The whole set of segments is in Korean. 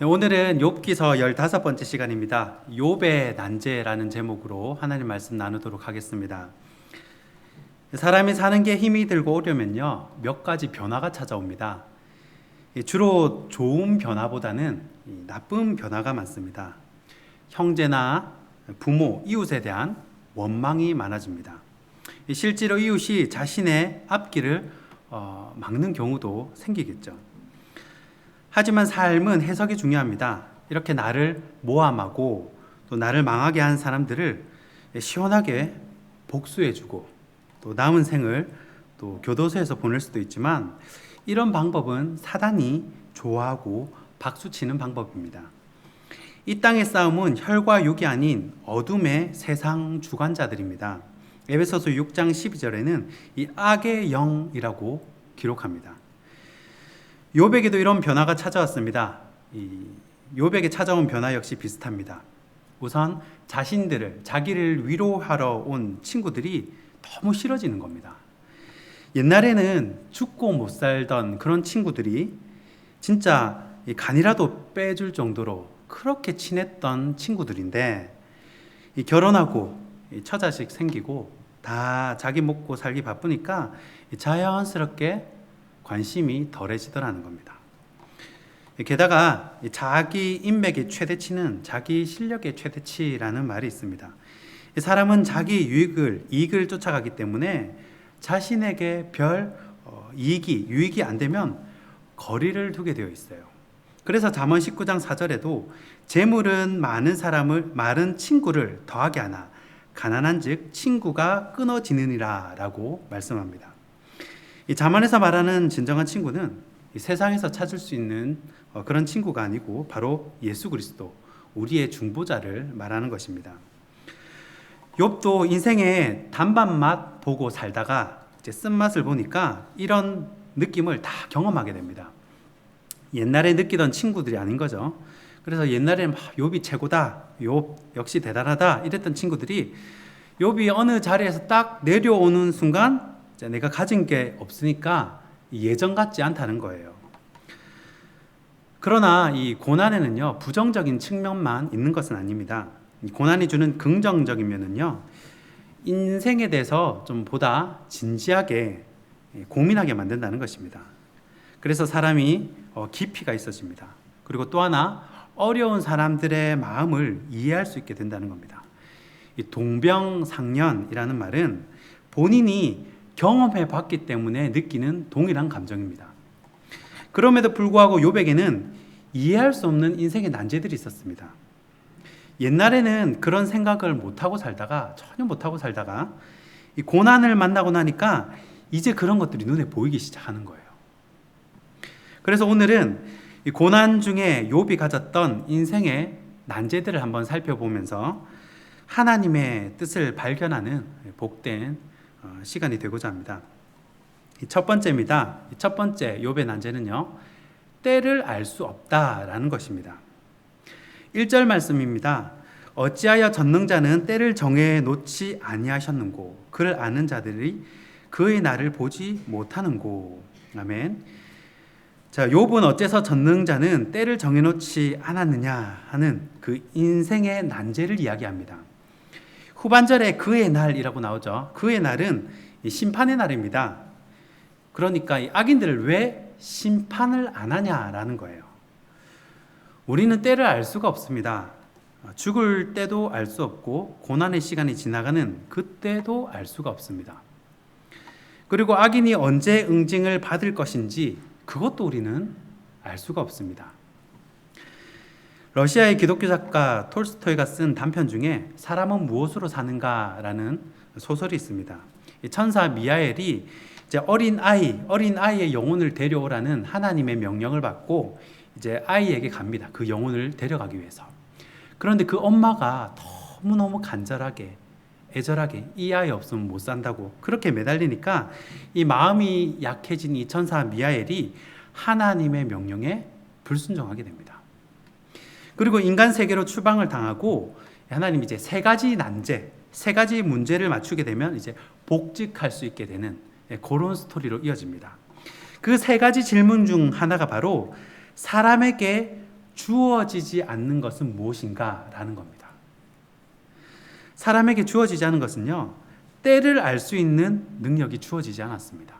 네, 오늘은 욥기서 15번째 시간입니다. 욥의 난제라는 제목으로 하나님 말씀 나누도록 하겠습니다. 사람이 사는 게 힘이 들고 오려면요, 몇 가지 변화가 찾아옵니다. 주로 좋은 변화보다는 나쁜 변화가 많습니다. 형제나 부모, 이웃에 대한 원망이 많아집니다. 실제로 이웃이 자신의 앞길을 막는 경우도 생기겠죠. 하지만 삶은 해석이 중요합니다. 이렇게 나를 모함하고 또 나를 망하게 한 사람들을 시원하게 복수해주고 또 남은 생을 또 교도소에서 보낼 수도 있지만, 이런 방법은 사단이 좋아하고 박수치는 방법입니다. 이 땅의 싸움은 혈과 육이 아닌 어둠의 세상 주관자들입니다. 에베소서 6장 12절에는 이 악의 영이라고 기록합니다. 욥에게도 이런 변화가 찾아왔습니다. 욥에게 찾아온 변화 역시 비슷합니다. 우선 자기를 위로하러 온 친구들이 너무 싫어지는 겁니다. 옛날에는 죽고 못 살던 그런 친구들이 진짜 간이라도 빼줄 정도로 그렇게 친했던 친구들인데, 결혼하고 처자식 생기고 다 자기 먹고 살기 바쁘니까 자연스럽게 관심이 덜해지더라는 겁니다. 게다가 자기 인맥의 최대치는 자기 실력의 최대치라는 말이 있습니다. 사람은 자기 이익을 쫓아가기 때문에 자신에게 별 유익이 안 되면 거리를 두게 되어 있어요. 그래서 잠언 19장 4절에도 재물은 많은 친구를 더하게 하나 가난한즉 친구가 끊어지느니라 라고 말씀합니다. 이 잠언에서 말하는 진정한 친구는 이 세상에서 찾을 수 있는 그런 친구가 아니고 바로 예수 그리스도, 우리의 중보자를 말하는 것입니다. 욥도 인생의 단맛 보고 살다가 이제 쓴맛을 보니까 이런 느낌을 다 경험하게 됩니다. 옛날에 느끼던 친구들이 아닌 거죠. 그래서 옛날에는 욥이 최고다, 욥 역시 대단하다 이랬던 친구들이 욥이 어느 자리에서 딱 내려오는 순간 내가 가진 게 없으니까 예전 같지 않다는 거예요. 그러나 이 고난에는요, 부정적인 측면만 있는 것은 아닙니다. 고난이 주는 긍정적인 면은요, 인생에 대해서 좀 보다 진지하게 고민하게 만든다는 것입니다. 그래서 사람이 깊이가 있어집니다. 그리고 또 하나, 어려운 사람들의 마음을 이해할 수 있게 된다는 겁니다. 이 동병상련이라는 말은 본인이 경험해 봤기 때문에 느끼는 동일한 감정입니다. 그럼에도 불구하고 욥에게는 이해할 수 없는 인생의 난제들이 있었습니다. 옛날에는 그런 생각을 전혀 못하고 살다가 이 고난을 만나고 나니까 이제 그런 것들이 눈에 보이기 시작하는 거예요. 그래서 오늘은 이 고난 중에 욥이 가졌던 인생의 난제들을 한번 살펴보면서 하나님의 뜻을 발견하는 복된 시간이 되고자 합니다. 첫 번째입니다. 첫 번째 욥의 난제는요, 때를 알 수 없다라는 것입니다. 1절 말씀입니다. 어찌하여 전능자는 때를 정해 놓지 아니하셨는고 그를 아는 자들이 그의 날을 보지 못하는고. 아멘. 자, 욥은 어째서 전능자는 때를 정해 놓지 않았느냐 하는 그 인생의 난제를 이야기합니다. 후반절에 그의 날이라고 나오죠. 그의 날은 심판의 날입니다. 그러니까 이 악인들을 왜 심판을 안 하냐라는 거예요. 우리는 때를 알 수가 없습니다. 죽을 때도 알 수 없고 고난의 시간이 지나가는 그때도 알 수가 없습니다. 그리고 악인이 언제 응징을 받을 것인지 그것도 우리는 알 수가 없습니다. 러시아의 기독교 작가 톨스토이가 쓴 단편 중에 사람은 무엇으로 사는가라는 소설이 있습니다. 천사 미하엘이 이제 어린 아이의 영혼을 데려오라는 하나님의 명령을 받고 이제 아이에게 갑니다. 그 영혼을 데려가기 위해서. 그런데 그 엄마가 너무너무 간절하게 애절하게 이 아이 없으면 못 산다고 그렇게 매달리니까 이 마음이 약해진 이 천사 미하엘이 하나님의 명령에 불순종하게 됩니다. 그리고 인간 세계로 추방을 당하고 하나님이 이제 세 가지 문제를 맞추게 되면 이제 복직할 수 있게 되는 그런 스토리로 이어집니다. 그 세 가지 질문 중 하나가 바로 사람에게 주어지지 않는 것은 무엇인가? 라는 겁니다. 사람에게 주어지지 않은 것은요, 때를 알 수 있는 능력이 주어지지 않았습니다.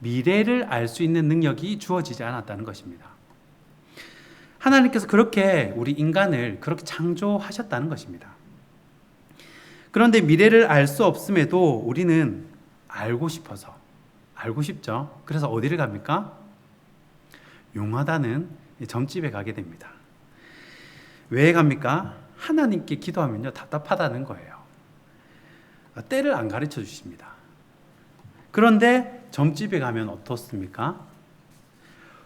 미래를 알 수 있는 능력이 주어지지 않았다는 것입니다. 하나님께서 그렇게 우리 인간을 그렇게 창조하셨다는 것입니다. 그런데 미래를 알 수 없음에도 우리는 알고 싶어서, 알고 싶죠. 그래서 어디를 갑니까? 용하다는 점집에 가게 됩니다. 왜 갑니까? 하나님께 기도하면요, 답답하다는 거예요. 때를 안 가르쳐 주십니다. 그런데 점집에 가면 어떻습니까?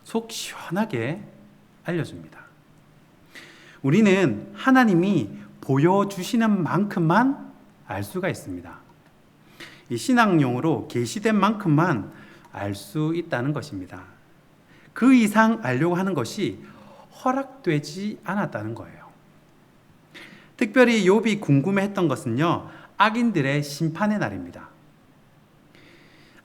속 시원하게 알려줍니다. 우리는 하나님이 보여주시는 만큼만 알 수가 있습니다. 이 신앙용어로 계시된 만큼만 알 수 있다는 것입니다. 그 이상 알려고 하는 것이 허락되지 않았다는 거예요. 특별히 욥이 궁금해했던 것은요, 악인들의 심판의 날입니다.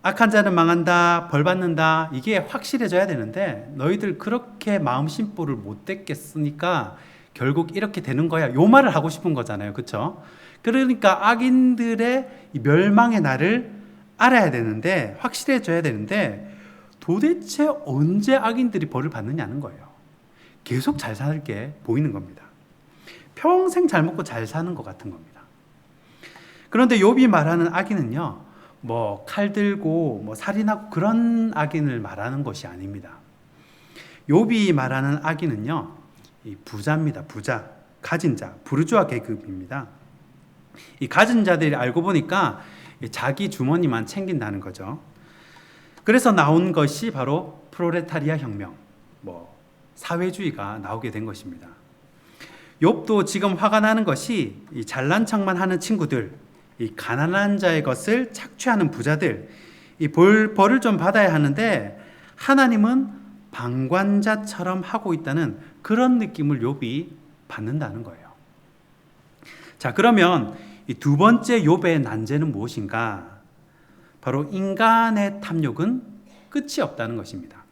악한 자는 망한다, 벌 받는다, 이게 확실해져야 되는데 너희들 그렇게 마음심보를 못 댔겠으니까 결국 이렇게 되는 거야. 요 말을 하고 싶은 거잖아요. 그렇죠? 그러니까 악인들의 멸망의 날을 알아야 되는데, 확실해져야 되는데 도대체 언제 악인들이 벌을 받느냐는 거예요. 계속 잘 살게 보이는 겁니다. 평생 잘 먹고 잘 사는 것 같은 겁니다. 그런데 욥이 말하는 악인은요, 뭐 칼 들고 뭐 살인하고 그런 악인을 말하는 것이 아닙니다. 욥이 말하는 악인은요, 이 부자입니다. 부자, 가진 자, 부르주아 계급입니다. 이 가진 자들이 알고 보니까 자기 주머니만 챙긴다는 거죠. 그래서 나온 것이 바로 프롤레타리아 혁명, 뭐 사회주의가 나오게 된 것입니다. 욥도 지금 화가 나는 것이 이 잘난 척만 하는 친구들, 이 가난한 자의 것을 착취하는 부자들, 이 벌을 좀 받아야 하는데 하나님은 방관자처럼 하고 있다는 그런 느낌을 욥이 받는다는 거예요. 자, 그러면 이 두 번째 욥의 난제는 무엇인가? 바로 인간의 탐욕은 끝이 없다는 것입니다.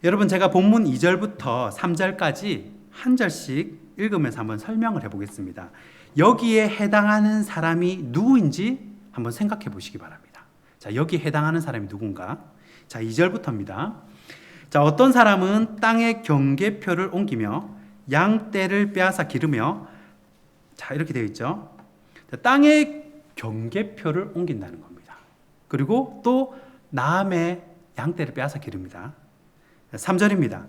여러분, 제가 본문 2절부터 3절까지 한 절씩 읽으면서 한번 설명을 해보겠습니다. 여기에 해당하는 사람이 누구인지 한번 생각해 보시기 바랍니다. 자, 여기에 해당하는 사람이 누군가? 자, 2절부터입니다. 자, 어떤 사람은 땅의 경계표를 옮기며 양떼를 빼앗아 기르며, 자, 이렇게 되어 있죠. 자, 땅의 경계표를 옮긴다는 겁니다. 그리고 또 남의 양떼를 빼앗아 기릅니다. 3절입니다.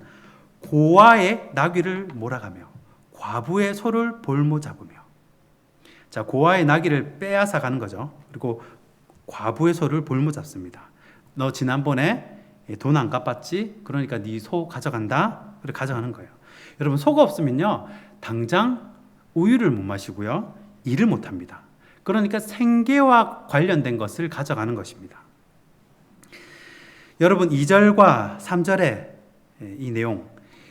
고아의 나귀를 몰아가며 과부의 소를 볼모 잡으며. 자, 고아의 나귀를 빼앗아 가는 거죠. 그리고 과부의 소를 볼모 잡습니다. 너 지난번에 돈 안 갚았지? 그러니까 네 소 가져간다. 그래 가져가는 거예요. 여러분, 소가 없으면요, 당장 우유를 못 마시고요, 일을 못 합니다. 그러니까 생계와 관련된 것을 가져가는 것입니다. 여러분, 2절과 3절의 이 내용,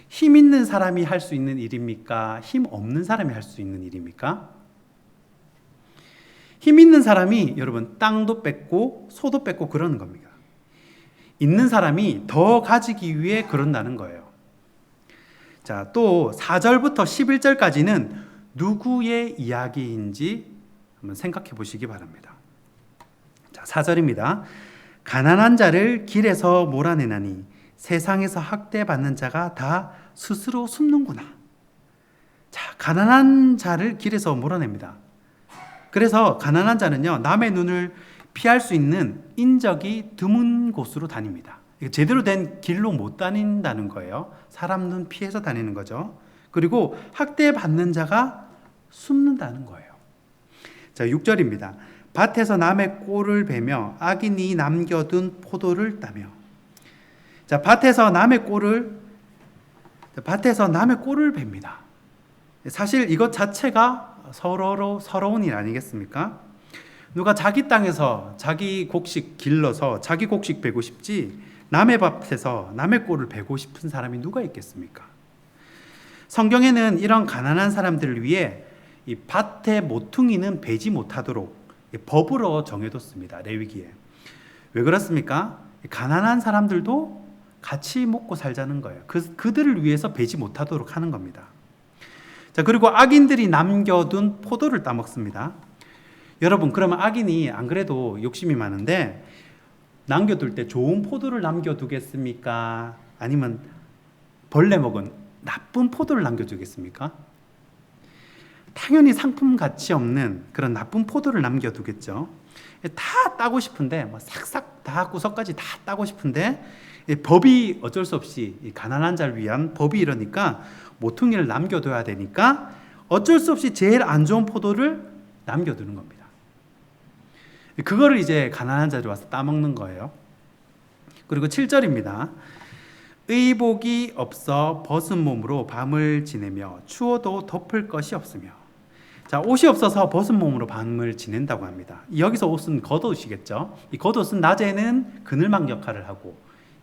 힘 있는 사람이 할 수 있는 일입니까? 힘 없는 사람이 할 수 있는 일입니까? 힘 있는 사람이 여러분 땅도 뺏고 소도 뺏고 그러는 겁니다. 있는 사람이 더 가지기 위해 그런다는 거예요. 자, 또 4절부터 11절까지는 누구의 이야기인지 한번 생각해 보시기 바랍니다. 자, 4절입니다. 가난한 자를 길에서 몰아내나니 세상에서 학대받는 자가 다 스스로 숨는구나. 자, 가난한 자를 길에서 몰아냅니다. 그래서 가난한 자는요, 남의 눈을 피할 수 있는 인적이 드문 곳으로 다닙니다. 제대로 된 길로 못 다닌다는 거예요. 사람 눈 피해서 다니는 거죠. 그리고 학대받는 자가 숨는다는 거예요. 자, 6절입니다. 밭에서 남의 꼴을 베며 악인이 남겨둔 포도를 따며. 자, 밭에서 남의 꼴을 뱁니다. 사실 이것 자체가 서러운 일 아니겠습니까? 누가 자기 땅에서 자기 곡식 길러서 자기 곡식 베고 싶지, 남의 밭에서 남의 꼴을 베고 싶은 사람이 누가 있겠습니까? 성경에는 이런 가난한 사람들을 위해 이 밭의 모퉁이는 베지 못하도록 법으로 정해뒀습니다. 레위기에. 왜 그렇습니까? 가난한 사람들도 같이 먹고 살자는 거예요. 그들을 위해서 배지 못하도록 하는 겁니다. 자, 그리고 악인들이 남겨둔 포도를 따먹습니다. 여러분, 그러면 악인이 안 그래도 욕심이 많은데 남겨둘 때 좋은 포도를 남겨두겠습니까? 아니면 벌레 먹은 나쁜 포도를 남겨두겠습니까? 당연히 상품 가치 없는 그런 나쁜 포도를 남겨두겠죠. 다 따고 싶은데 싹싹 다 구석까지 다 따고 싶은데 법이 어쩔 수 없이 가난한 자를 위한 법이 이러니까 모퉁이를 남겨둬야 되니까 어쩔 수 없이 제일 안 좋은 포도를 남겨두는 겁니다. 그거를 이제 가난한 자들이 와서 따먹는 거예요. 그리고 7절입니다. 의복이 없어 벗은 몸으로 밤을 지내며 추워도 덮을 것이 없으며. 자, 옷이 없어서 벗은 몸으로 밤을 지낸다고 합니다. 여기서 옷은 겉옷이겠죠. 이 겉옷은 낮에는 그늘막 역할을 하고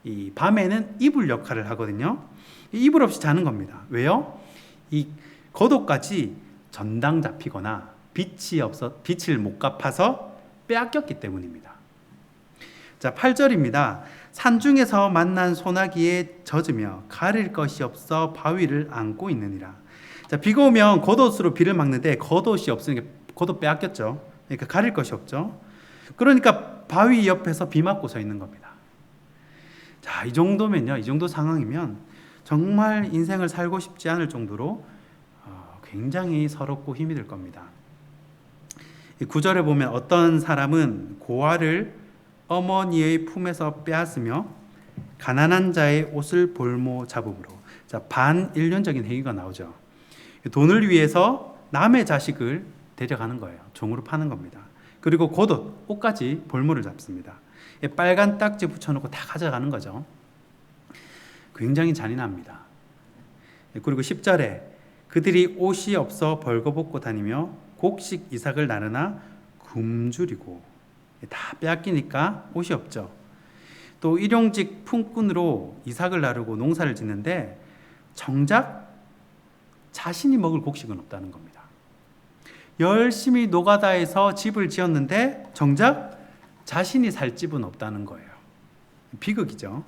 이 밤에는 이불 역할을 하거든요. 이불 없이 자는 겁니다. 왜요? 이 겉옷까지 전당 잡히거나 빛을 못 갚아서 빼앗겼기 때문입니다. 자, 8절입니다. 산중에서 만난 소나기에 젖으며 가릴 것이 없어 바위를 안고 있느니라. 자, 비가 오면 겉옷으로 비를 막는데 겉옷이 없으니까 겉옷 빼앗겼죠. 그러니까 가릴 것이 없죠. 그러니까 바위 옆에서 비 맞고 서 있는 겁니다. 자, 이 정도면요, 이 정도 상황이면 정말 인생을 살고 싶지 않을 정도로 굉장히 서럽고 힘이 들 겁니다. 9절에 보면 어떤 사람은 고아를 어머니의 품에서 빼앗으며 가난한 자의 옷을 볼모 잡음으로. 자, 반일륜적인 행위가 나오죠. 돈을 위해서 남의 자식을 데려가는 거예요. 종으로 파는 겁니다. 그리고 겉옷, 옷까지 볼모를 잡습니다. 빨간 딱지 붙여놓고 다 가져가는 거죠. 굉장히 잔인합니다. 그리고 10절에 그들이 옷이 없어 벌거벗고 다니며 곡식 이삭을 나르나 굶주리고. 다 빼앗기니까 옷이 없죠. 또 일용직 품꾼으로 이삭을 나르고 농사를 짓는데 정작 자신이 먹을 곡식은 없다는 겁니다. 열심히 노가다해서 집을 지었는데 정작 자신이 살 집은 없다는 거예요. 비극이죠.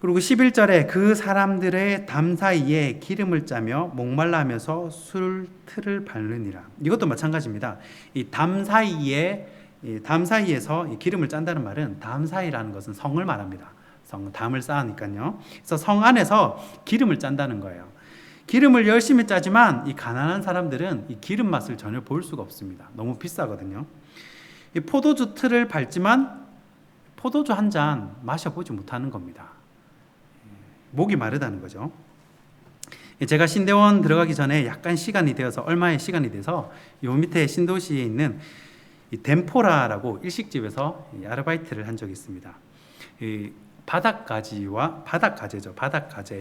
그리고 11절에 그 사람들의 담 사이에 기름을 짜며 목말라 하면서 술틀을 밟느니라. 이것도 마찬가지입니다. 이 담 사이에서 이 기름을 짠다는 말은 담 사이라는 것은 성을 말합니다. 담을 쌓으니까요. 그래서 성 안에서 기름을 짠다는 거예요. 기름을 열심히 짜지만 이 가난한 사람들은 이 기름 맛을 전혀 볼 수가 없습니다. 너무 비싸거든요. 이 포도주 틀을 밟지만 포도주 한 잔 마셔보지 못하는 겁니다. 목이 마르다는 거죠. 제가 신대원 들어가기 전에 약간 시간이 되어서 얼마의 시간이 돼서 요 밑에 신도시에 있는 이 덴포라라고 일식집에서 아르바이트를 한 적이 있습니다. 이 바닥가재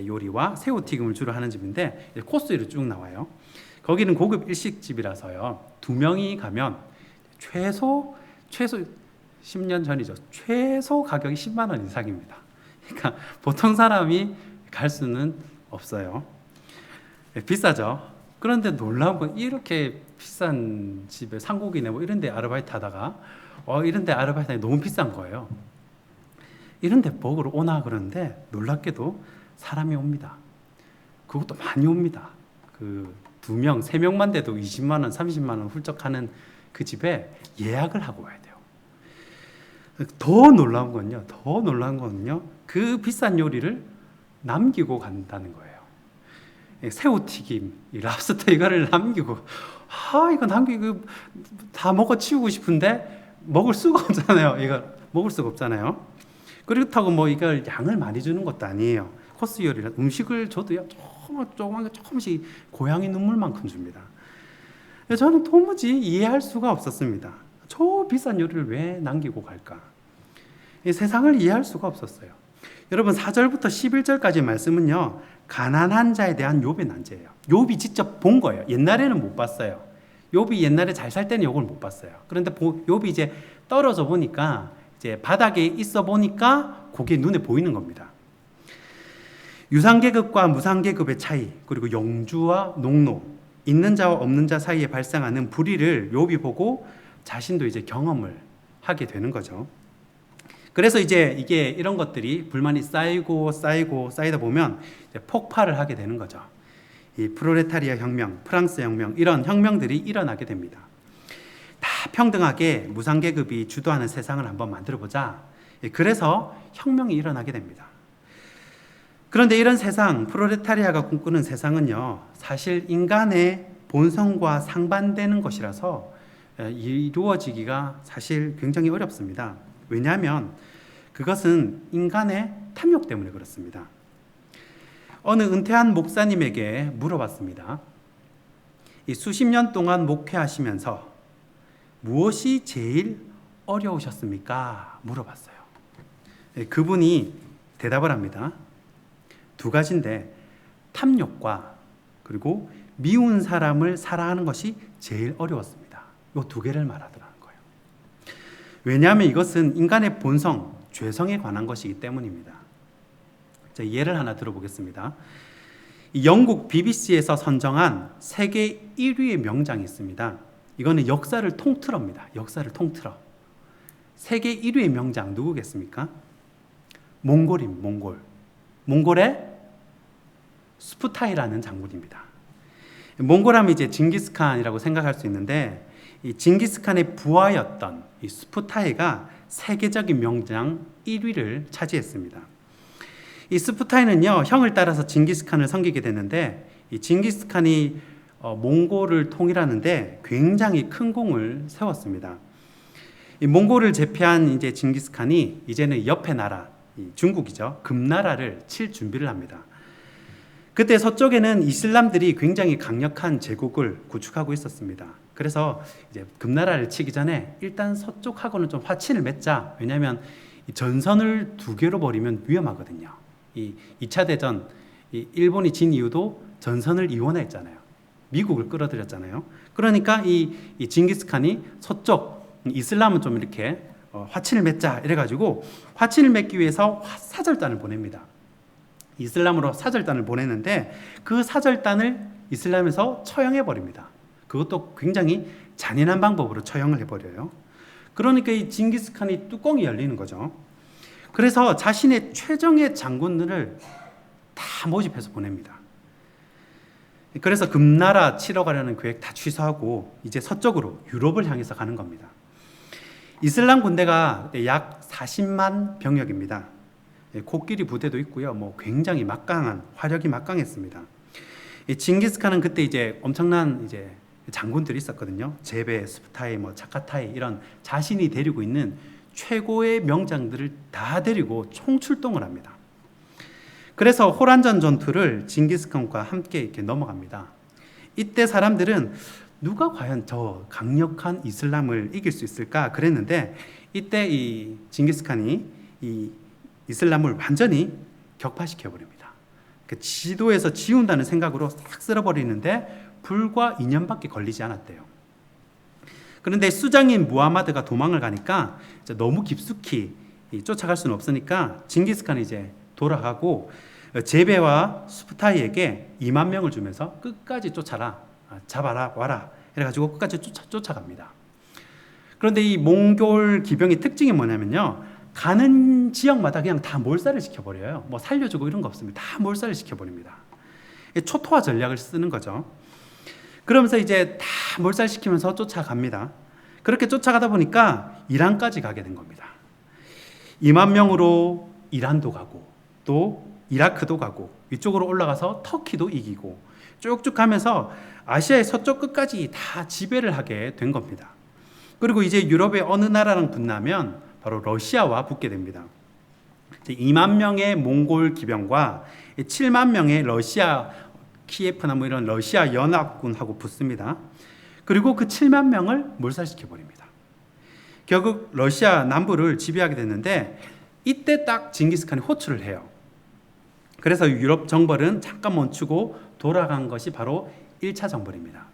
요리와 새우튀김을 주로 하는 집인데 코스로 쭉 나와요. 거기는 고급 일식집이라서요. 2명이 가면 최소 10년 전이죠. 최소 가격이 10만 원 이상입니다. 그러니까 보통 사람이 갈 수는 없어요. 비싸죠. 그런데 놀라운 건 이렇게 비싼 집에 상고기네 뭐 이런 데 아르바이트 하다가 이런 데 아르바이트 하니 너무 비싼 거예요. 이런 데 먹으러 오나 그러는데 놀랍게도 사람이 옵니다. 그것도 많이 옵니다. 그 2명, 3명만 돼도 20만 원, 30만 원 훌쩍 하는 그 집에 예약을 하고 와야 돼요. 더 놀라운 건요. 그 비싼 요리를 남기고 간다는 거예요. 새우튀김, 랍스터 이거를 남기고 이거 남기고 다 먹어 치우고 싶은데 먹을 수가 없잖아요. 이거 먹을 수가 없잖아요. 그렇다고 뭐 이걸 양을 많이 주는 것도 아니에요. 코스 요리라 음식을 줘도요 조금씩 고양이 눈물만큼 줍니다. 저는 도무지 이해할 수가 없었습니다. 저 비싼 요리를 왜 남기고 갈까? 이 세상을 이해할 수가 없었어요. 여러분 4절부터 11절까지 말씀은요, 가난한 자에 대한 욥의 난제예요. 욥이 직접 본 거예요. 옛날에는 못 봤어요. 욥이 옛날에 잘 살 때는 이걸 못 봤어요. 그런데 욥이 이제 떨어져 보니까, 이제 바닥에 있어 보니까 그게 눈에 보이는 겁니다. 유상계급과 무상계급의 차이, 그리고 영주와 농노, 있는 자와 없는 자 사이에 발생하는 불의를 욥이 보고 자신도 이제 경험을 하게 되는 거죠. 그래서 이제 이게 이런 것들이 불만이 쌓이다 보면 이제 폭발을 하게 되는 거죠. 이 프롤레타리아 혁명, 프랑스 혁명 이런 혁명들이 일어나게 됩니다. 다 평등하게 무상계급이 주도하는 세상을 한번 만들어보자. 그래서 혁명이 일어나게 됩니다. 그런데 이런 세상, 프롤레타리아가 꿈꾸는 세상은요, 사실 인간의 본성과 상반되는 것이라서 이루어지기가 사실 굉장히 어렵습니다. 왜냐하면 그것은 인간의 탐욕 때문에 그렇습니다. 어느 은퇴한 목사님에게 물어봤습니다. 이 수십 년 동안 목회하시면서 무엇이 제일 어려우셨습니까? 물어봤어요. 그분이 대답을 합니다. 두 가지인데 탐욕과 그리고 미운 사람을 사랑하는 것이 제일 어려웠습니다. 이 두 개를 말하더라는 거예요. 왜냐하면 이것은 인간의 본성, 죄성에 관한 것이기 때문입니다. 자, 예를 하나 들어보겠습니다. 영국 BBC에서 선정한 세계 1위의 명장이 있습니다. 이거는 역사를 통틀어입니다. 역사를 통틀어. 세계 1위의 명장 누구겠습니까? 몽골의 스푸타이라는 장군입니다. 몽골하면 이제 징기스칸이라고 생각할 수 있는데 이 징기스칸의 부하였던 이 스푸타이가 세계적인 명장 1위를 차지했습니다. 이 스푸타이는요, 형을 따라서 징기스칸을 섬기게 됐는데 이 징기스칸이 몽골을 통일하는데 굉장히 큰 공을 세웠습니다. 이 몽골을 제패한 이제 징기스칸이 이제는 옆에 나라, 중국이죠, 금나라를 칠 준비를 합니다. 그때 서쪽에는 이슬람들이 굉장히 강력한 제국을 구축하고 있었습니다. 그래서 이제 금나라를 치기 전에 일단 서쪽하고는 좀 화친을 맺자. 왜냐하면 전선을 두 개로 버리면 위험하거든요. 이 2차 대전, 일본이 진 이유도 전선을 이원했잖아요. 미국을 끌어들였잖아요. 그러니까 이 징기스칸이 서쪽 이슬람은 좀 이렇게 화친을 맺자 이래가지고 화친을 맺기 위해서 사절단을 보냅니다. 이슬람으로 사절단을 보내는데 그 사절단을 이슬람에서 처형해 버립니다. 그것도 굉장히 잔인한 방법으로 처형을 해버려요. 그러니까 이 징기스칸이 뚜껑이 열리는 거죠. 그래서 자신의 최정예 장군들을 다 모집해서 보냅니다. 그래서 금나라 치러 가려는 계획 다 취소하고 이제 서쪽으로 유럽을 향해서 가는 겁니다. 이슬람 군대가 약 40만 병력입니다. 코끼리 부대도 있고요. 뭐 굉장히 막강한 화력이 막강했습니다. 징기스칸은 그때 이제 엄청난 이제 장군들이 있었거든요. 제베, 스푸타이, 차카타이 이런 자신이 데리고 있는 최고의 명장들을 다 데리고 총출동을 합니다. 그래서 호란전 전투를 징기스칸과 함께 이렇게 넘어갑니다. 이때 사람들은 누가 과연 저 강력한 이슬람을 이길 수 있을까 그랬는데 이때 이 징기스칸이 이 이슬람을 완전히 격파시켜 버립니다. 그 지도에서 지운다는 생각으로 싹 쓸어버리는데 불과 2년밖에 걸리지 않았대요. 그런데 수장인 무하마드가 도망을 가니까 너무 깊숙이 쫓아갈 수는 없으니까 징기스칸이 이제 돌아가고 제베와 스푸타이에게 2만 명을 주면서 끝까지 쫓아라, 잡아라, 와라 이래가지고 끝까지 쫓아갑니다. 그런데 이 몽골 기병의 특징이 뭐냐면요, 가는 지역마다 그냥 다 몰살을 시켜버려요. 뭐 살려주고 이런 거 없습니다. 다 몰살을 시켜버립니다. 초토화 전략을 쓰는 거죠. 그러면서 이제 다 몰살시키면서 쫓아갑니다. 그렇게 쫓아가다 보니까 이란까지 가게 된 겁니다. 2만 명으로 이란도 가고 또 이라크도 가고 위쪽으로 올라가서 터키도 이기고 쭉쭉 가면서 아시아의 서쪽 끝까지 다 지배를 하게 된 겁니다. 그리고 이제 유럽의 어느 나라랑 붙나면 바로 러시아와 붙게 됩니다. 2만 명의 몽골 기병과 7만 명의 러시아 키예프나 뭐 이런 러시아 연합군하고 붙습니다. 그리고 그 7만 명을 몰살시켜 버립니다. 결국 러시아 남부를 지배하게 됐는데 이때 딱 징기스칸이 호출을 해요. 그래서 유럽 정벌은 잠깐 멈추고 돌아간 것이 바로 1차 정벌입니다.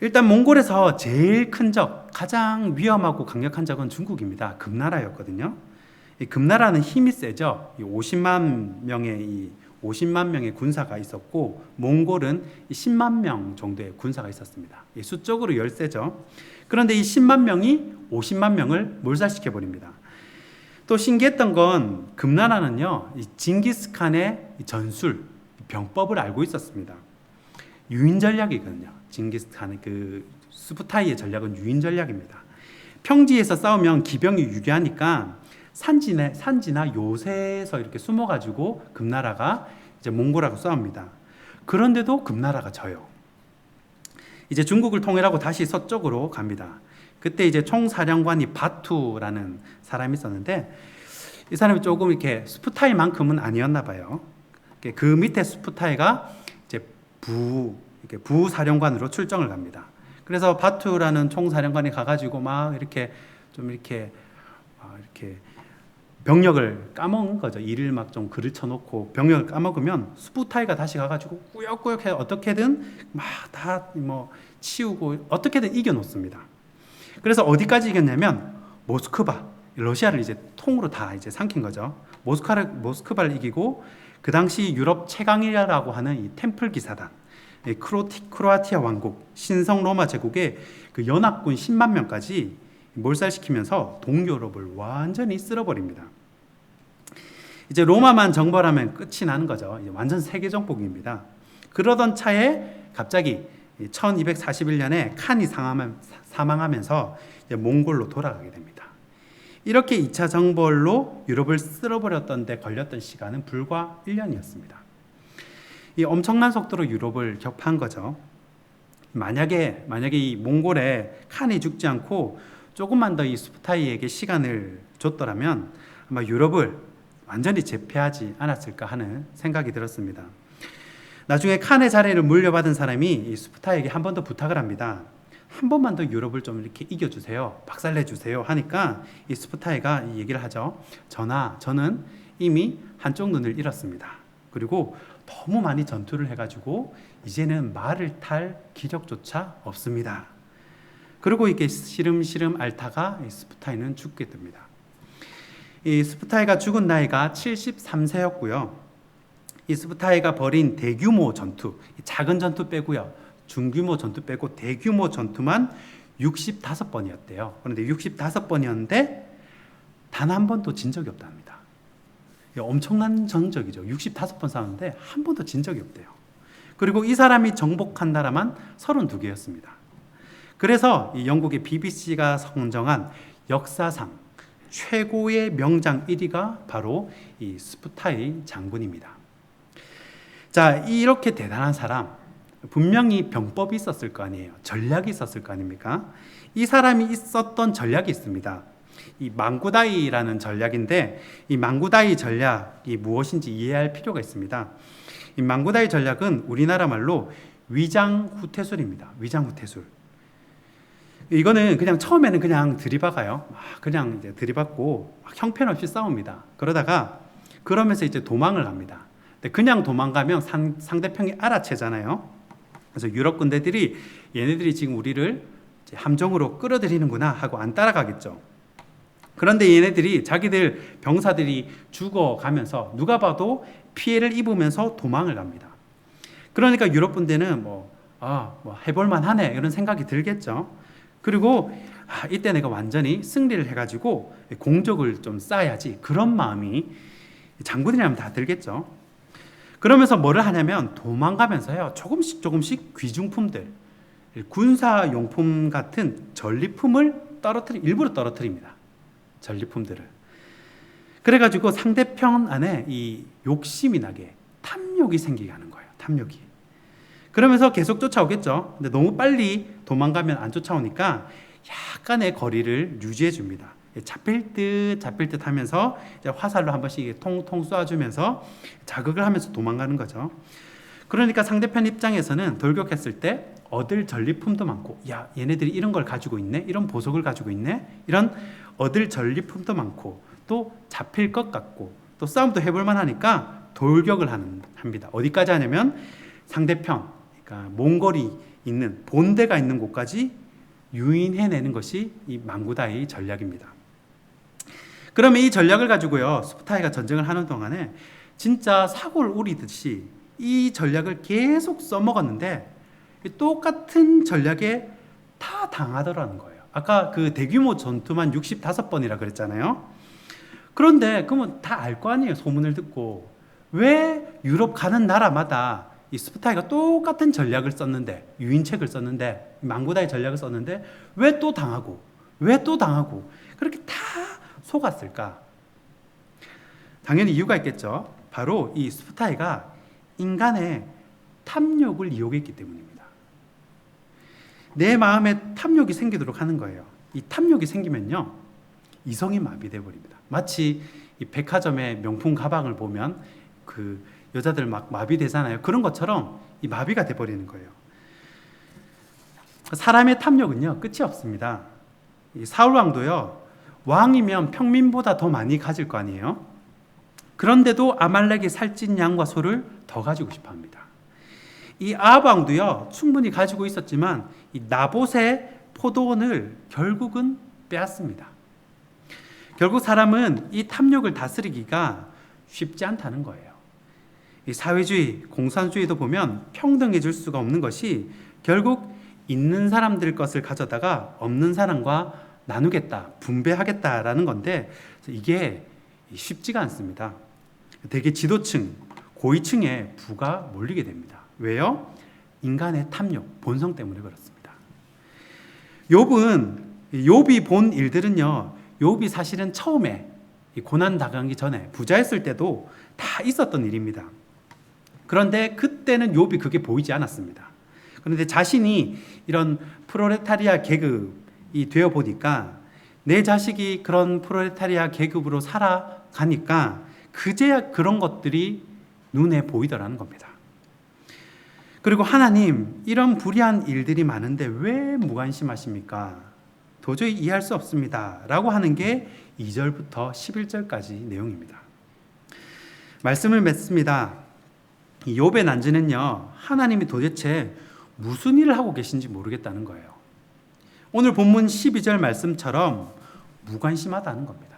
일단 몽골에서 제일 큰 적, 가장 위험하고 강력한 적은 중국입니다. 금나라였거든요. 이 금나라는 힘이 세죠. 50만 명의 군사가 있었고 몽골은 10만 명 정도의 군사가 있었습니다. 수적으로 열세죠. 그런데 이 10만 명이 50만 명을 몰살시켜 버립니다. 또 신기했던 건 금나라는요, 이 징기스칸의 전술, 병법을 알고 있었습니다. 유인 전략이거든요. 징기스칸의 그 수부타이의 전략은 유인 전략입니다. 평지에서 싸우면 기병이 유리하니까 산지나 요새에서 이렇게 숨어가지고 금나라가 이제 몽골하고 싸웁니다. 그런데도 금나라가 져요. 이제 중국을 통일하고 다시 서쪽으로 갑니다. 그때 이제 총사령관이 바투라는 사람이 있었는데 이 사람이 조금 이렇게 수프타이만큼은 아니었나 봐요. 그 밑에 수프타이가 이제 부사령관으로 출정을 갑니다. 그래서 바투라는 총사령관이 가가지고 막 이렇게 병력을 까먹은 거죠. 일을 막 좀 그르쳐놓고 병력을 까먹으면 수프타이가 다시 가가지고 꾸역꾸역 해 어떻게든 막 다 뭐 치우고 어떻게든 이겨놓습니다. 그래서 어디까지 이겼냐면 모스크바, 러시아를 이제 통으로 다 이제 삼킨 거죠. 모스크바를 이기고 그 당시 유럽 최강이라고 하는 이 템플 기사단, 크로아티아 왕국, 신성 로마 제국의 그 연합군 10만 명까지 몰살시키면서 동유럽을 완전히 쓸어버립니다. 이제 로마만 정벌하면 끝이 나는 거죠. 이제 완전 세계 정복입니다. 그러던 차에 갑자기 1241년에 칸이 사망하면서 이제 몽골로 돌아가게 됩니다. 이렇게 2차 정벌로 유럽을 쓸어버렸던 데 걸렸던 시간은 불과 1년이었습니다. 이 엄청난 속도로 유럽을 격파한 거죠. 만약에 이 몽골에 칸이 죽지 않고 조금만 더 이 수부타이에게 시간을 줬더라면 아마 유럽을 완전히 제패하지 않았을까 하는 생각이 들었습니다. 나중에 칸의 자리를 물려받은 사람이 이 수부타이에게 한 번 더 부탁을 합니다. 한 번만 더 유럽을 좀 이렇게 이겨주세요. 박살내주세요. 하니까 이 수부타이가 이 얘기를 하죠. 저는 이미 한쪽 눈을 잃었습니다. 그리고 너무 많이 전투를 해가지고 이제는 말을 탈 기력조차 없습니다. 그리고 이렇게 시름시름 앓다가 이 수부타이는 죽게 됩니다. 이 수부타이가 죽은 나이가 73세였고요. 이 수부타이가 벌인 대규모 전투, 작은 전투 빼고요. 중규모 전투 빼고 대규모 전투만 65번이었대요. 그런데 65번이었는데 단 한 번도 진 적이 없답니다. 엄청난 전적이죠. 65번 싸웠는데 한 번도 진 적이 없대요. 그리고 이 사람이 정복한 나라만 32개였습니다. 그래서 이 영국의 BBC가 선정한 역사상 최고의 명장 1위가 바로 이 수부타이 장군입니다. 자, 이렇게 대단한 사람, 분명히 병법이 있었을 거 아니에요. 전략이 있었을 거 아닙니까? 이 사람이 있었던 전략이 있습니다. 이 망구다이라는 전략인데 이 망구다이 전략이 무엇인지 이해할 필요가 있습니다. 이 망구다이 전략은 우리나라 말로 위장후퇴술입니다. 위장후퇴술. 이거는 그냥 처음에는 그냥 들이박아요. 그냥 이제 들이박고 형편없이 싸웁니다. 그러면서 이제 도망을 합니다. 근데 그냥 도망가면 상대편이 알아채잖아요. 그래서 유럽 군대들이 얘네들이 지금 우리를 함정으로 끌어들이는구나 하고 안 따라가겠죠. 그런데 얘네들이 자기들 병사들이 죽어가면서 누가 봐도 피해를 입으면서 도망을 갑니다. 그러니까 유럽 군대는 해볼만 하네 이런 생각이 들겠죠. 그리고 이때 내가 완전히 승리를 해가지고 공적을 좀 쌓아야지 그런 마음이 장군이라면 다 들겠죠. 그러면서 뭐를 하냐면 도망가면서요 조금씩 귀중품들, 군사용품 같은 전리품을 일부러 떨어뜨립니다. 전리품들을. 그래가지고 상대편 안에 이 욕심이 나게 탐욕이 생기게 하는 거예요. 탐욕이. 그러면서 계속 쫓아오겠죠. 근데 너무 빨리 도망가면 안 쫓아오니까 약간의 거리를 유지해 줍니다. 잡힐 듯 하면서 이제 화살로 한 번씩 통통 쏴주면서 자극을 하면서 도망가는 거죠. 그러니까 상대편 입장에서는 돌격했을 때 얻을 전리품도 많고, 야, 얘네들이 이런 걸 가지고 있네, 이런 보석을 가지고 있네, 이런 얻을 전리품도 많고, 또 잡힐 것 같고, 또 싸움도 해볼만 하니까 돌격을 합니다. 어디까지 하냐면 상대편, 그러니까 몽골이 있는 본대가 있는 곳까지 유인해내는 것이 이 망구다이 전략입니다. 그러면 이 전략을 가지고요, 수부타이가 전쟁을 하는 동안에 진짜 사골 우리듯이 이 전략을 계속 써먹었는데 똑같은 전략에 다 당하더라는 거예요. 아까 그 대규모 전투만 65번이라 그랬잖아요. 그런데 그러면 다 알 거 아니에요. 소문을 듣고. 왜 유럽 가는 나라마다 이 스프타이가 똑같은 전략을 썼는데, 유인책을 썼는데, 망구다의 전략을 썼는데 왜 또 당하고 왜 또 당하고 그렇게 다 속았을까? 당연히 이유가 있겠죠. 바로 이 스프타이가 인간의 탐욕을 이용했기 때문입니다. 내 마음에 탐욕이 생기도록 하는 거예요. 이 탐욕이 생기면요, 이성이 마비돼 버립니다. 마치 이 백화점의 명품 가방을 보면 그 여자들 막 마비되잖아요. 그런 것처럼 이 마비가 돼 버리는 거예요. 사람의 탐욕은요, 끝이 없습니다. 이 사울 왕도요, 왕이면 평민보다 더 많이 가질 거 아니에요. 그런데도 아말렉이 살찐 양과 소를 더 가지고 싶어 합니다. 이 아합 왕도요, 충분히 가지고 있었지만 이 나봇의 포도원을 결국은 빼앗습니다. 결국 사람은 이 탐욕을 다스리기가 쉽지 않다는 거예요. 이 사회주의, 공산주의도 보면 평등해질 수가 없는 것이 결국 있는 사람들 것을 가져다가 없는 사람과 나누겠다, 분배하겠다라는 건데, 이게 쉽지가 않습니다. 되게 지도층, 고위층에 부가 몰리게 됩니다. 왜요? 인간의 탐욕, 본성 때문에 그렇습니다. 욥이 본 일들은요, 욥이 사실은 처음에 고난 당하기 전에 부자였을 때도 다 있었던 일입니다. 그런데 그때는 욥이 그게 보이지 않았습니다. 그런데 자신이 이런 프롤레타리아 계급이 되어 보니까, 내 자식이 그런 프롤레타리아 계급으로 살아가니까 그제야 그런 것들이 눈에 보이더라는 겁니다. 그리고 하나님, 이런 불의한 일들이 많은데 왜 무관심하십니까? 도저히 이해할 수 없습니다. 라고 하는 게 2절부터 11절까지 내용입니다. 말씀을 맺습니다. 이 욥의 난제는요, 하나님이 도대체 무슨 일을 하고 계신지 모르겠다는 거예요. 오늘 본문 12절 말씀처럼 무관심하다는 겁니다.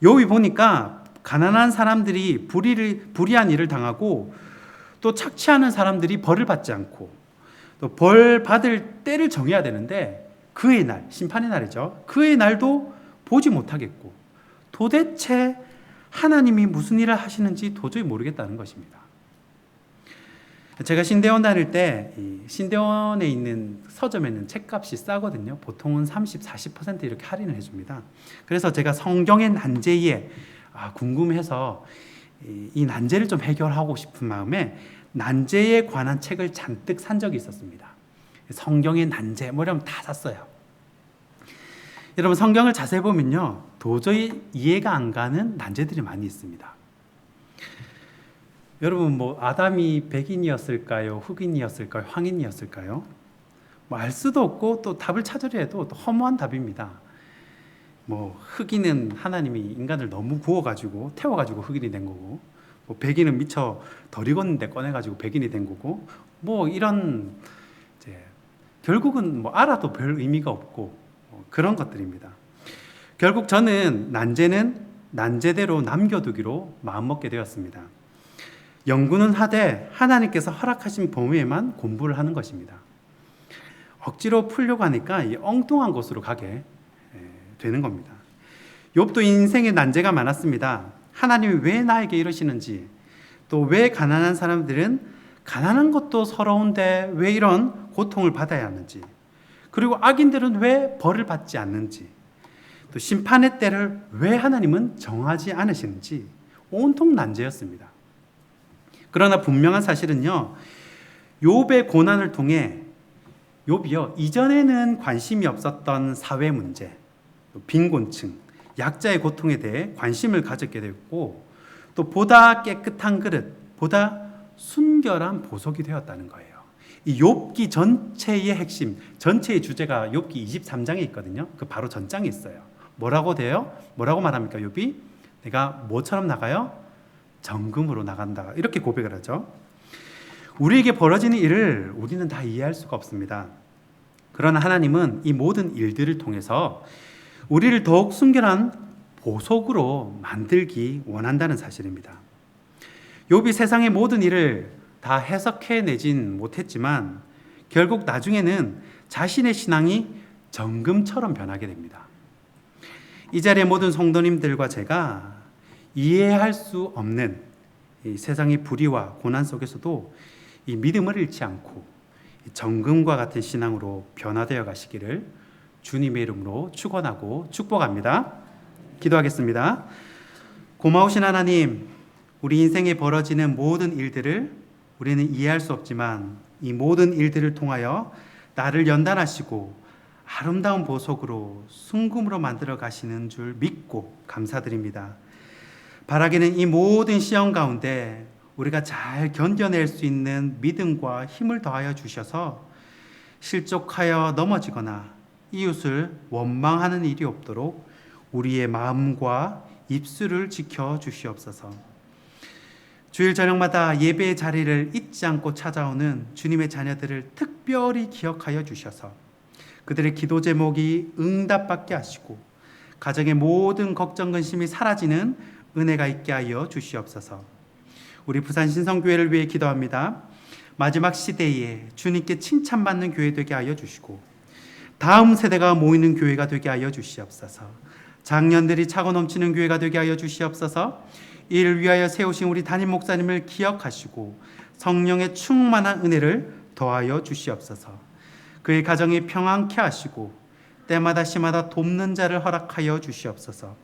욥이 보니까 가난한 사람들이 불의한 일을 당하고, 또 착취하는 사람들이 벌을 받지 않고, 또 벌 받을 때를 정해야 되는데 그의 날, 심판의 날이죠. 그의 날도 보지 못하겠고, 도대체 하나님이 무슨 일을 하시는지 도저히 모르겠다는 것입니다. 제가 신대원 다닐 때 신대원에 있는 서점에는 책값이 싸거든요. 보통은 30, 40% 이렇게 할인을 해줍니다. 그래서 제가 성경의 난제에 궁금해서 이 난제를 좀 해결하고 싶은 마음에 난제에 관한 책을 잔뜩 산 적이 있었습니다. 성경의 난제 이러면 다 샀어요. 여러분, 성경을 자세히 보면요, 도저히 이해가 안 가는 난제들이 많이 있습니다. 여러분, 아담이 백인이었을까요? 흑인이었을까요? 황인이었을까요? 알 수도 없고 또 답을 찾으려 해도 또 허무한 답입니다. 흑인은 하나님이 인간을 너무 구워가지고 태워가지고 흑인이 된 거고, 백인은 미처 덜 익었는데 꺼내가지고 백인이 된 거고, 이런 결국은 알아도 별 의미가 없고 그런 것들입니다. 결국 저는 난제는 난제대로 남겨두기로 마음먹게 되었습니다. 연구는 하되 하나님께서 허락하신 범위에만 공부를 하는 것입니다. 억지로 풀려고 하니까 이 엉뚱한 곳으로 가게 되는 겁니다. 욥도 인생에 난제가 많았습니다. 하나님이 왜 나에게 이러시는지, 또 왜 가난한 사람들은 가난한 것도 서러운데 왜 이런 고통을 받아야 하는지, 그리고 악인들은 왜 벌을 받지 않는지, 또 심판의 때를 왜 하나님은 정하지 않으시는지 온통 난제였습니다. 그러나 분명한 사실은요, 욥의 고난을 통해 욥이요, 이전에는 관심이 없었던 사회 문제, 빈곤층, 약자의 고통에 대해 관심을 가졌게 됐고, 또 보다 깨끗한 그릇, 보다 순결한 보석이 되었다는 거예요. 이 욥기 전체의 핵심, 전체의 주제가 욥기 23장에 있거든요. 그 바로 전장에 있어요. 뭐라고 돼요? 뭐라고 말합니까, 욥이? 내가 뭐처럼 나가요? 정금으로 나간다. 이렇게 고백을 하죠. 우리에게 벌어지는 일을 우리는 다 이해할 수가 없습니다. 그러나 하나님은 이 모든 일들을 통해서 우리를 더욱 순결한 보석으로 만들기 원한다는 사실입니다. 욥이 세상의 모든 일을 다 해석해내진 못했지만 결국 나중에는 자신의 신앙이 정금처럼 변하게 됩니다. 이 자리의 모든 성도님들과 제가 이해할 수 없는 이 세상의 불의와 고난 속에서도 이 믿음을 잃지 않고 정금과 같은 신앙으로 변화되어 가시기를 주님의 이름으로 축원하고 축복합니다. 기도하겠습니다. 고마우신 하나님, 우리 인생에 벌어지는 모든 일들을 우리는 이해할 수 없지만 이 모든 일들을 통하여 나를 연단하시고 아름다운 보석으로 순금으로 만들어 가시는 줄 믿고 감사드립니다. 바라기는 이 모든 시험 가운데 우리가 잘 견뎌낼 수 있는 믿음과 힘을 더하여 주셔서 실족하여 넘어지거나 이웃을 원망하는 일이 없도록 우리의 마음과 입술을 지켜 주시옵소서. 주일 저녁마다 예배의 자리를 잊지 않고 찾아오는 주님의 자녀들을 특별히 기억하여 주셔서 그들의 기도 제목이 응답받게 하시고 가정의 모든 걱정 근심이 사라지는 은혜가 있게 하여 주시옵소서. 우리 부산 신성교회를 위해 기도합니다. 마지막 시대에 주님께 칭찬받는 교회 되게 하여 주시고 다음 세대가 모이는 교회가 되게 하여 주시옵소서. 장년들이 차고 넘치는 교회가 되게 하여 주시옵소서. 이를 위하여 세우신 우리 담임 목사님을 기억하시고 성령의 충만한 은혜를 더하여 주시옵소서. 그의 가정이 평안케 하시고 때마다 시마다 돕는 자를 허락하여 주시옵소서.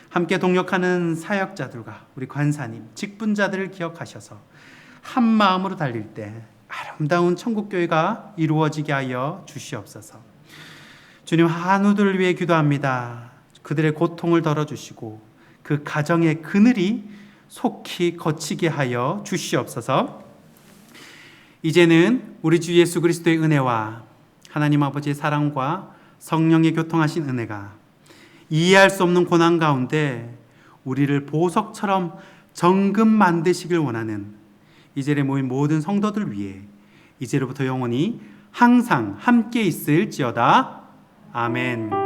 함께 동역하는 사역자들과 우리 관사님, 직분자들을 기억하셔서 한 마음으로 달릴 때 아름다운 천국교회가 이루어지게 하여 주시옵소서. 주님, 한우들을 위해 기도합니다. 그들의 고통을 덜어주시고 그 가정의 그늘이 속히 거치게 하여 주시옵소서. 이제는 우리 주 예수 그리스도의 은혜와 하나님 아버지의 사랑과 성령의 교통하신 은혜가 이해할 수 없는 고난 가운데 우리를 보석처럼 정금 만드시길 원하는 이 자리에 모인 모든 성도들 위해 이제로부터 영원히 항상 함께 있을지어다. 아멘.